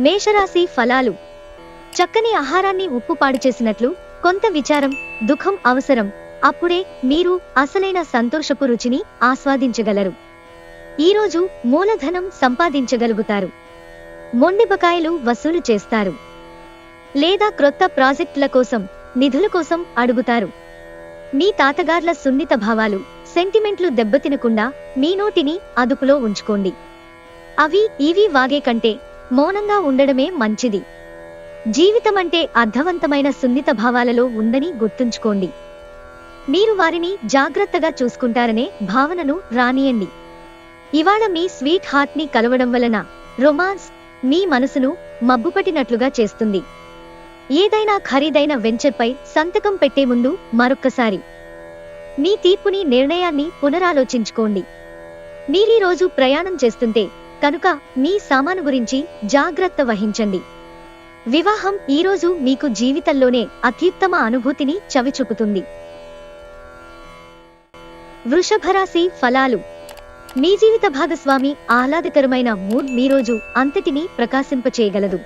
మేషరాశి ఫలాలు. చక్కని ఆహారాన్ని ఉప్పు పాడు చేసినట్లు కొంత విచారం, దుఃఖం అవసరం. అప్పుడే మీరు అసలైన సంతోషపు రుచిని ఆస్వాదించగలరు. ఈరోజు మూలధనం సంపాదించగలుగుతారు. మొండి బకాయిలు వసూలు చేస్తారు. లేదా క్రొత్త ప్రాజెక్టుల కోసం, నిధుల కోసం అడుగుతారు. మీ తాతగార్ల సున్నిత భావాలు, సెంటిమెంట్లు దెబ్బతినకుండా మీ నోటిని అదుపులో ఉంచుకోండి. అవి ఇవి వాగే కంటే మౌనంగా ఉండడమే మంచిది. జీవితమంటే అర్థవంతమైన సున్నిత భావాలలో ఉందని గుర్తుంచుకోండి. మీరు వారిని జాగ్రత్తగా చూసుకుంటారనే భావనను రానియండి. ఇవాళ మీ స్వీట్ హార్ట్ ని కలవడం వలన రొమాన్స్ మీ మనసును మబ్బుపట్టినట్లుగా చేస్తుంది. ఏదైనా ఖరీదైన వెంచర్పై సంతకం పెట్టే ముందు మరొక్కసారి మీ తీర్పుని, నిర్ణయాన్ని పునరాలోచించుకోండి. మీరీ రోజు ప్రయాణం చేస్తుంటే కనుక మీ సామాను గురించి జాగ్రత్త వహించండి. వివాహం ఈరోజు మీకు జీవితంలోనే అత్యుత్తమ అనుభూతిని చవిచూపుతుంది. వృషభరాశి ఫలాలు. మీ జీవిత భాగస్వామి ఆహ్లాదకరమైన మూడ్ మీ రోజు అంతటినీ ప్రకాశింపచేయగలదు.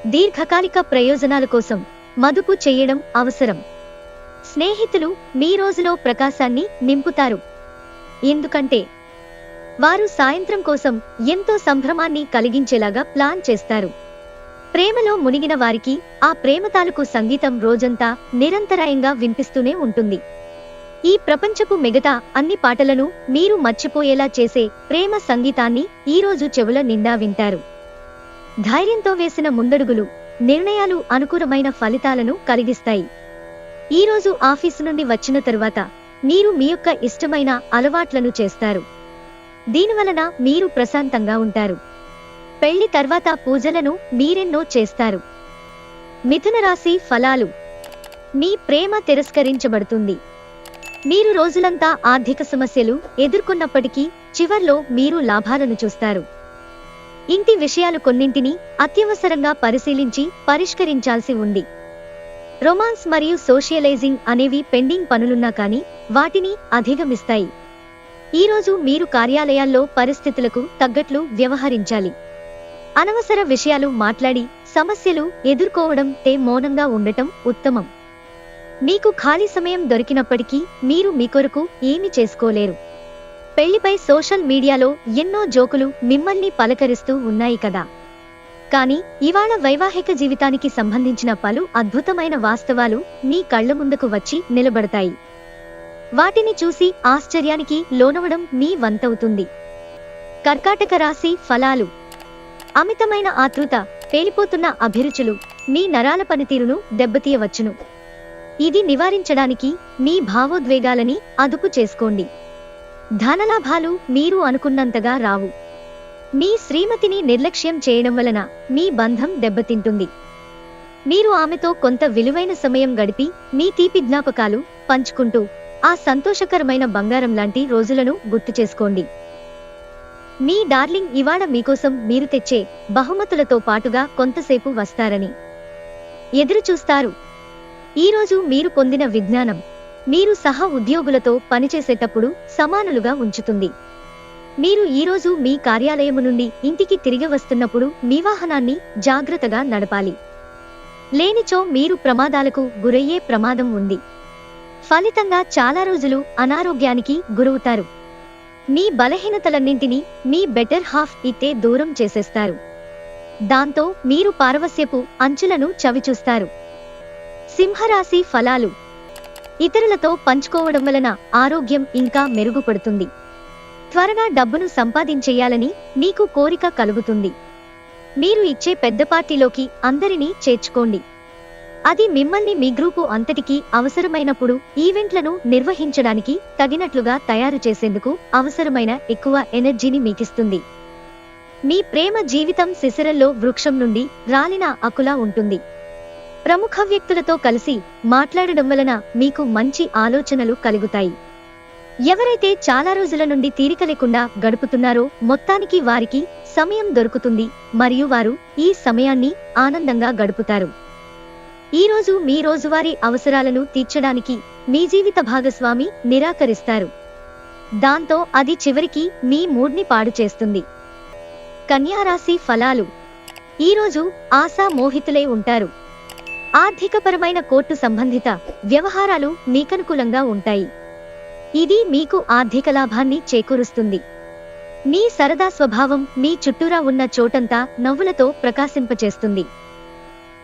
దీర్ఘకాలిక ప్రయోజనాల కోసం మదుపు చేయడం అవసరం. స్నేహితులు మీ రోజులో ప్రకాశాన్ని నింపుతారు. ఎందుకంటే వారు సాయంత్రం కోసం ఎంతో సంభ్రమాన్ని కలిగించేలాగా ప్లాన్ చేస్తారు. ప్రేమలో మునిగిన వారికి ఆ ప్రేమ తాలూకు సంగీతం రోజంతా నిరంతరాయంగా వినిపిస్తూనే ఉంటుంది. ఈ ప్రపంచపు మిగతా అన్ని పాటలను మీరు మర్చిపోయేలా చేసే ప్రేమ సంగీతాన్ని ఈరోజు చెవుల నిండా వింటారు. ధైర్యంతో వేసిన ముందడుగులు, నిర్ణయాలు అనుకూలమైన ఫలితాలను కలిగిస్తాయి. ఈరోజు ఆఫీసు నుండి వచ్చిన తరువాత మీరు మీ యొక్క ఇష్టమైన అలవాట్లను చేస్తారు. దీనివలన మీరు ప్రశాంతంగా ఉంటారు. పెళ్లి తర్వాత పూజలను మీరెన్నో చేస్తారు. మిథున రాశి ఫలాలు. మీ ప్రేమ తిరస్కరించబడుతుంది. మీరు రోజులంతా ఆర్థిక సమస్యలు ఎదుర్కొన్నప్పటికీ చివర్లో మీరు లాభాలను చూస్తారు. ఇంటి విషయాలు కొన్నింటిని అత్యవసరంగా పరిశీలించి పరిష్కరించాల్సి ఉంది. రొమాన్స్ మరియు సోషియలైజింగ్ అనేవి పెండింగ్ పనులున్నా కానీ వాటిని అధిగమిస్తాయి. ఈరోజు మీరు కార్యాలయాల్లో పరిస్థితులకు తగ్గట్లు వ్యవహరించాలి. అనవసర విషయాలు మాట్లాడి సమస్యలు ఎదుర్కోవడం తే మౌనంగా ఉండటం ఉత్తమం. మీకు ఖాళీ సమయం దొరికినప్పటికీ మీరు మీ కొరకు ఏమీ చేసుకోలేరు. పెళ్లిపై సోషల్ మీడియాలో ఎన్నో జోకులు మిమ్మల్ని పలకరిస్తూ ఉన్నాయి కదా. కానీ ఇవాళ వైవాహిక జీవితానికి సంబంధించిన పలు అద్భుతమైన వాస్తవాలు మీ కళ్ల ముందుకు వచ్చి నిలబడతాయి. వాటిని చూసి ఆశ్చర్యానికి లోనవడం మీ వంతవుతుంది. కర్కాటక రాశి ఫలాలు. అమితమైన ఆతృత, పేలిపోతున్న అభిరుచులు మీ నరాల పనితీరును దెబ్బతీయవచ్చును. ఇది నివారించడానికి మీ భావోద్వేగాలని అదుపు చేసుకోండి. ధనలాభాలు మీరు అనుకున్నంతగా రావు. మీ శ్రీమతిని నిర్లక్ష్యం చేయడం వలన మీ బంధం దెబ్బతింటుంది. మీరు ఆమెతో కొంత విలువైన సమయం గడిపి మీ తీపి జ్ఞాపకాలు పంచుకుంటూ ఆ సంతోషకరమైన బంగారం లాంటి రోజులను గుర్తు చేసుకోండి. మీ డార్లింగ్ ఇవాళ మీకోసం మీరు తెచ్చే బహుమతులతో పాటుగా కొంతసేపు వస్తారని ఎదురుచూస్తారు. ఈరోజు మీరు పొందిన విజ్ఞానం మీరు సహ ఉద్యోగులతో పనిచేసేటప్పుడు సమానులుగా ఉంచుతుంది. మీరు ఈరోజు మీ కార్యాలయము నుండి ఇంటికి తిరిగి వస్తున్నప్పుడు మీ వాహనాన్ని జాగ్రత్తగా నడపాలి. లేనిచో మీరు ప్రమాదాలకు గురయ్యే ప్రమాదం ఉంది. ఫలితంగా చాలా రోజులు అనారోగ్యానికి గురవుతారు. మీ బలహీనతలన్నింటినీ మీ బెటర్ హాఫ్ ఇట్టే దూరం చేసేస్తారు. దాంతో మీరు పారవస్యపు అంచులను చవిచూస్తారు. సింహరాశి ఫలాలు. ఇతరులతో పంచుకోవడం వలన ఆరోగ్యం ఇంకా మెరుగుపడుతుంది. త్వరగా డబ్బును సంపాదించేయాలని మీకు కోరిక కలుగుతుంది. మీరు ఇచ్చే పెద్ద పార్టీలోకి అందరినీ చేర్చుకోండి. అది మిమ్మల్ని మీ గ్రూపు అంతటికీ అవసరమైనప్పుడు ఈవెంట్లను నిర్వహించడానికి తగినట్లుగా తయారు చేసేందుకు అవసరమైన ఎక్కువ ఎనర్జీని మీకిస్తుంది. మీ ప్రేమ జీవితం శిశిరంలో వృక్షం నుండి రాలిన ఆకులా ఉంటుంది. ప్రముఖ వ్యక్తులతో కలిసి మాట్లాడడం వలన మీకు మంచి ఆలోచనలు కలుగుతాయి. ఎవరైతే చాలా రోజుల నుండి తీరిక లేకుండా గడుపుతున్నారో మొత్తానికి వారికి సమయం దొరుకుతుంది మరియు వారు ఈ సమయాన్ని ఆనందంగా గడుపుతారు. ఈరోజు మీ రోజువారీ అవసరాలను తీర్చడానికి మీ జీవిత భాగస్వామి నిరాకరిస్తారు. దాంతో అది చివరికి మీ మూడ్ని పాడు చేస్తుంది. కన్యా రాశి ఫలాలు. ఈరోజు ఆశామోహితులై ఉంటారు. ఆర్థికపరమైన కోర్టు సంబంధిత వ్యవహారాలు మీకనుకూలంగా ఉంటాయి. ఇది మీకు ఆర్థిక లాభాన్ని చేకూరుస్తుంది. మీ సరదా స్వభావం మీ చుట్టూరా ఉన్న చోటంతా నవ్వులతో ప్రకాశింపచేస్తుంది.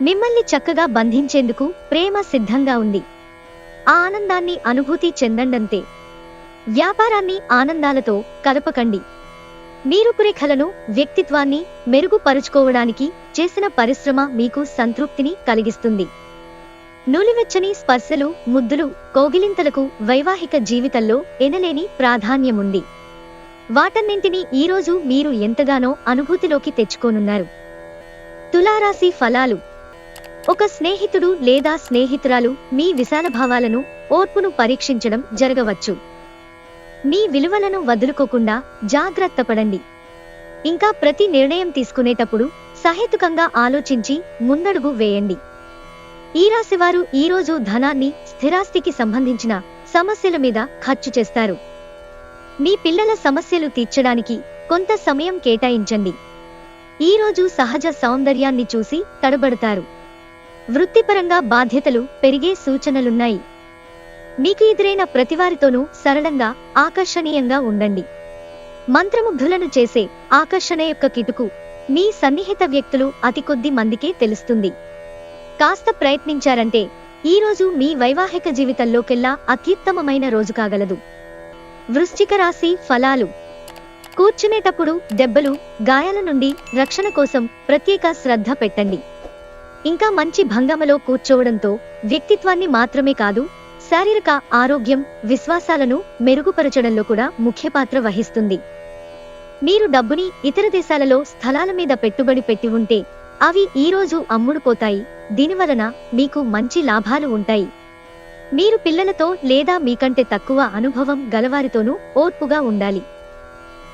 మిమ్మల్ని చక్కగా బంధించేందుకు ప్రేమ సిద్ధంగా ఉంది. ఆ ఆనందాన్ని అనుభూతి చెందండంతే. వ్యాపారాన్ని ఆనందాలతో కలపకండి. మీ రూపురేఖలను, వ్యక్తిత్వాన్ని మెరుగుపరుచుకోవడానికి చేసిన పరిశ్రమ మీకు సంతృప్తిని కలిగిస్తుంది. నులివెచ్చని స్పర్శలు, ముద్దులు, కౌగిలింతలకు వైవాహిక జీవితంలో ఎనలేని ప్రాధాన్యముంది. వాటన్నింటినీ ఈరోజు మీరు ఎంతగానో అనుభూతిలోకి తెచ్చుకోనున్నారు. తులారాశి ఫలాలు. ఒక స్నేహితుడు లేదా స్నేహితురాలు మీ విశాల భావాలను, ఓర్పును పరీక్షించడం జరగవచ్చు. మీ విలువలను వదులుకోకుండా జాగ్రత్తపడండి. ఇంకా ప్రతి నిర్ణయం తీసుకునేటప్పుడు సహేతుకంగా ఆలోచించి ముందడుగు వేయండి. ఈ రాశివారు ఈరోజు ధనాన్ని, స్థిరాస్తికి సంబంధించిన సమస్యల మీద ఖర్చు చేస్తారు. మీ పిల్లల సమస్యలు తీర్చడానికి కొంత సమయం కేటాయించండి. ఈరోజు సహజ సౌందర్యాన్ని చూసి తడబడతారు. వృత్తిపరంగా బాధ్యతలు పెరిగే సూచనలున్నాయి. మీకు ఎదురైన ప్రతివారితోనూ సరళంగా, ఆకర్షణీయంగా ఉండండి. మంత్రముగ్ధులను చేసే ఆకర్షణ యొక్క కిటుకు మీ సన్నిహిత వ్యక్తులు అతి కొద్ది మందికే తెలుస్తుంది. కాస్త ప్రయత్నించారంటే ఈరోజు మీ వైవాహిక జీవితంలోకెల్లా అత్యుత్తమమైన రోజు కాగలదు. వృశ్చిక రాశి ఫలాలు. కూర్చునేటప్పుడు దెబ్బలు, గాయాల నుండి రక్షణ కోసం ప్రత్యేక శ్రద్ధ పెట్టండి. ఇంకా మంచి భంగమలో కూర్చోవడంతో వ్యక్తిత్వాన్ని మాత్రమే కాదు, శారీరక ఆరోగ్యం, విశ్వాసాలను మెరుగుపరచడంలో కూడా ముఖ్య పాత్ర వహిస్తుంది. మీరు డబ్బుని ఇతర దేశాలలో స్థలాల మీద పెట్టుబడి పెట్టి ఉంటే అవి ఈరోజు అమ్ముడుపోతాయి. దీనివలన మీకు మంచి లాభాలు ఉంటాయి. మీరు పిల్లలతో లేదా మీకంటే తక్కువ అనుభవం గలవారితోనూ ఓర్పుగా ఉండాలి.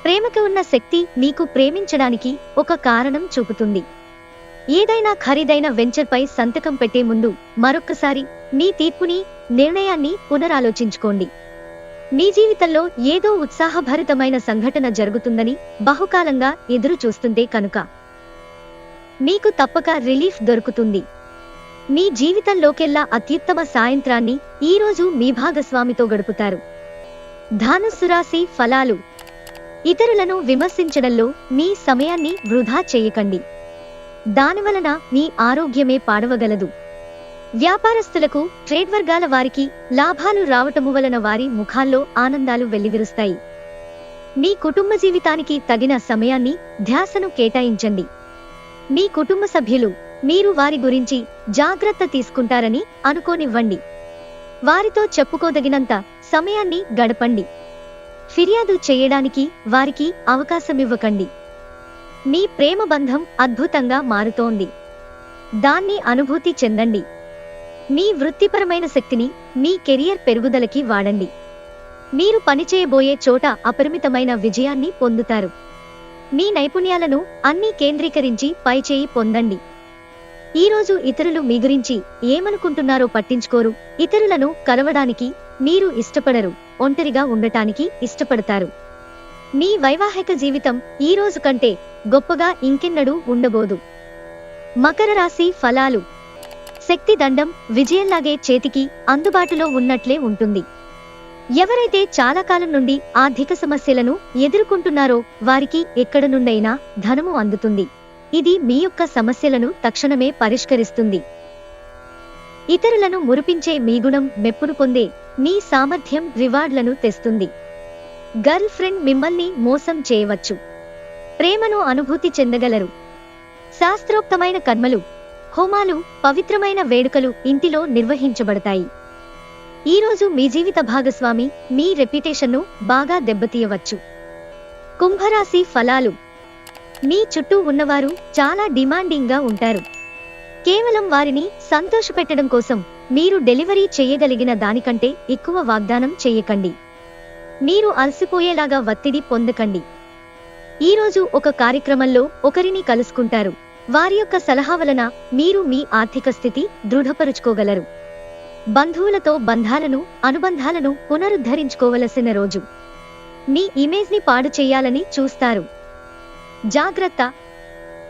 ప్రేమకు ఉన్న శక్తి మీకు ప్రేమించడానికి ఒక కారణం చూపుతుంది. ఏదైనా ఖరీదైన వెంచర్పై సంతకం పెట్టే ముందు మరొక్కసారి మీ తీర్పుని, నిర్ణయాన్ని పునరాలోచించుకోండి. మీ జీవితంలో ఏదో ఉత్సాహభరితమైన సంఘటన జరుగుతుందని బహుకాలంగా ఎదురు చూస్తుంటే కనుక మీకు తప్పక రిలీఫ్ దొరుకుతుంది. మీ జీవితంలోకెల్లా అత్యుత్తమ సాయంత్రాన్ని ఈరోజు మీ భాగస్వామితో గడుపుతారు. ధనుస్సు రాశి ఫలాలు. ఇతరులను విమర్శించడంలో మీ సమయాన్ని వృధా చేయకండి. దానివలన మీ ఆరోగ్యమే పాడవగలదు. వ్యాపారస్తులకు, ట్రేడ్ వర్గాల వారికి లాభాలు రావటము వలన వారి ముఖాల్లో ఆనందాలు వెల్లివిరుస్తాయి. మీ కుటుంబ జీవితానికి తగిన సమయాన్ని, ధ్యాసను కేటాయించండి. మీ కుటుంబ సభ్యులు మీరు వారి గురించి జాగ్రత్త తీసుకుంటారని అనుకోనివ్వండి. వారితో చెప్పుకోదగినంత సమయాన్ని గడపండి. ఫిర్యాదు చేయడానికి వారికి అవకాశమివ్వకండి. మీ ప్రేమ బంధం అద్భుతంగా మారుతోంది. దాన్ని అనుభూతి చెందండి. మీ వృత్తిపరమైన శక్తిని మీ కెరియర్ పెరుగుదలకి వాడండి. మీరు పనిచేయబోయే చోట అపరిమితమైన విజయాన్ని పొందుతారు. మీ నైపుణ్యాలను అన్నీ కేంద్రీకరించి పైచేయి పొందండి. ఈరోజు ఇతరులు మీ గురించి ఏమనుకుంటున్నారో పట్టించుకోరు. ఇతరులను కలవడానికి మీరు ఇష్టపడరు. ఒంటరిగా ఉండటానికి ఇష్టపడతారు. మీ వైవాహిక జీవితం ఈ రోజు కంటే గొప్పగా ఇంకెన్నడూ ఉండబోదు. మకర రాశి ఫలాలు. శక్తి దండం విజయంలాగే చేతికి అందుబాటులో ఉన్నట్లే ఉంటుంది. ఎవరైతే చాలా కాలం నుండి ఆర్థిక సమస్యలను ఎదుర్కొంటున్నారో వారికి ఎక్కడ నుండైనా ధనము అందుతుంది. ఇది మీ యొక్క సమస్యలను తక్షణమే పరిష్కరిస్తుంది. ఇతరులను మురిపించే మీ గుణం మెప్పును పొందే మీ సామర్థ్యం రివార్డులను తెస్తుంది. గర్ల్ ఫ్రెండ్ మిమ్మల్ని మోసం చేయవచ్చు. ప్రేమను అనుభూతి చెందగలరు. శాస్త్రోక్తమైన కర్మలు, హోమాలు, పవిత్రమైన వేడుకలు ఇంటిలో నిర్వహించబడతాయి. ఈరోజు మీ జీవిత భాగస్వామి మీ రెప్యుటేషన్ను బాగా దెబ్బతీయవచ్చు. కుంభరాశి ఫలాలు. మీ చుట్టూ ఉన్నవారు చాలా డిమాండింగ్గా ఉంటారు. కేవలం వారిని సంతోషపెట్టడం కోసం మీరు డెలివరీ చేయగలిగిన దానికంటే ఎక్కువ వాగ్దానం చేయకండి. మీరు అలసిపోయేలాగా ఒత్తిడి పొందకండి. ఈరోజు ఒక కార్యక్రమంలో ఒకరిని కలుసుకుంటారు. వారి యొక్క సలహా వలన మీరు మీ ఆర్థిక స్థితి దృఢపరుచుకోగలరు. బంధువులతో అనుబంధాలను పునరుద్ధరించుకోవలసిన రోజు. మీ ఇమేజ్ని పాడు చేయాలని చూస్తారు. జాగ్రత్త.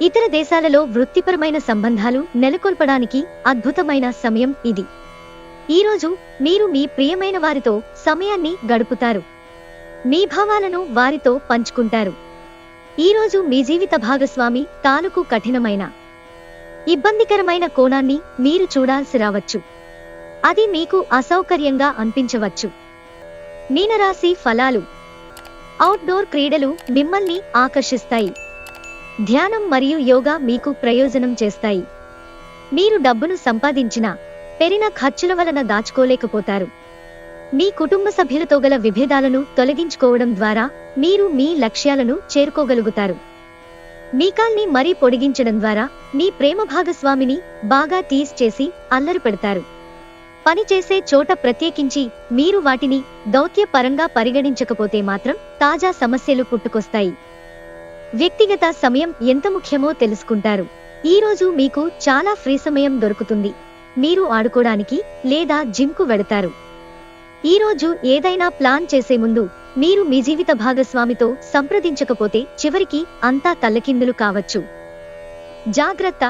ఇతర దేశాలలో వృత్తిపరమైన సంబంధాలు నెలకొల్పడానికి అద్భుతమైన సమయం ఇది. ఈరోజు మీరు మీ ప్రియమైన వారితో సమయాన్ని గడుపుతారు. మీ భావాలను వారితో పంచుకుంటారు. ఈరోజు మీ జీవిత భాగస్వామి తాలూకు కఠినమైన ఇబ్బందికరమైన కోణాన్ని మీరు చూడాల్సి రావచ్చు. అది మీకు అసౌకర్యంగా అనిపించవచ్చు. మీనరాశి ఫలాలు. అవుట్డోర్ క్రీడలు మిమ్మల్ని ఆకర్షిస్తాయి. ధ్యానం మరియు యోగా మీకు ప్రయోజనం చేస్తాయి. మీరు డబ్బును సంపాదించినా పెరిగిన ఖర్చుల వలన దాచుకోలేకపోతారు. మీ కుటుంబ సభ్యులతో గల విభేదాలను తొలగించుకోవడం ద్వారా మీరు మీ లక్ష్యాలను చేరుకోగలుగుతారు. మీ కాల్ని మరీ పొడిగించడం ద్వారా మీ ప్రేమ భాగస్వామిని బాగా టీజ్ చేసి అల్లరి పెడతారు. పనిచేసే చోట ప్రత్యేకించి మీరు వాటిని దౌత్యపరంగా పరిగణించకపోతే మాత్రం తాజా సమస్యలు పుట్టుకొస్తాయి. వ్యక్తిగత సమయం ఎంత ముఖ్యమో తెలుసుకుంటారు. ఈరోజు మీకు చాలా ఫ్రీ సమయం దొరుకుతుంది. మీరు ఆడుకోవడానికి లేదా జిమ్కు వెడతారు. ఈరోజు ఏదైనా ప్లాన్ చేసే ముందు మీరు మీ జీవిత భాగస్వామితో సంప్రదించకపోతే చివరికి అంతా తల్లకిందులు కావచ్చు. జాగ్రత్త.